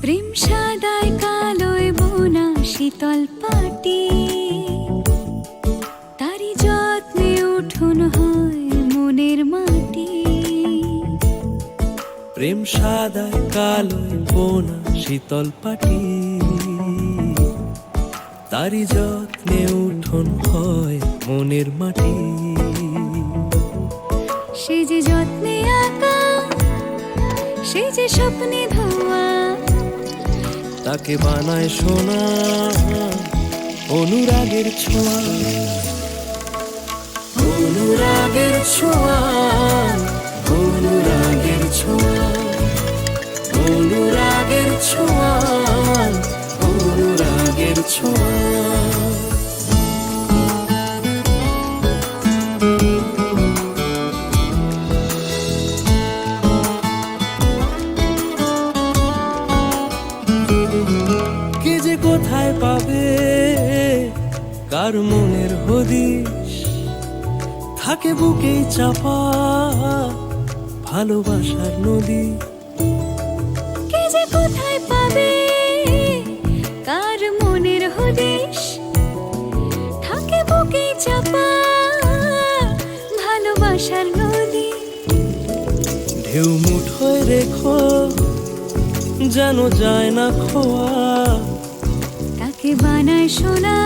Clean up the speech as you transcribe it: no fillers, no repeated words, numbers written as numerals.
প্রেম সাদায় কালোয় বোনা শীতল পাটি, তারি যত্নে উঠোন হয় মনের মাটি। প্রেম সাদায় কালোয় বোনা শীতল পাটি, তারি যত্নে উঠোন হয় মনের মাটি। সে যে যত্নে আঁকা, সে যে স্বপ্নে ধোয়া, তাকে বানায় সোনা অনুরাগের ছোঁয়া। অনুরাগের ছোঁয়া, অনুরাগের ছোঁয়া, অনুরাগের ছোঁয়া, অনুরাগের ছোঁয়া। কে যে কোথায় পাবে কার মনের হদিশ, থাকে বুকেই চাপা ভালোবাসার নদী। কে যে কোথায় পাবে কার মনের হদিশ, থাকে বুকে চাপা ভালোবাসার নদী। ঢেউ মুঠোয় রেখো যেন যায় না খোয়া, তাকে বানায় সোনা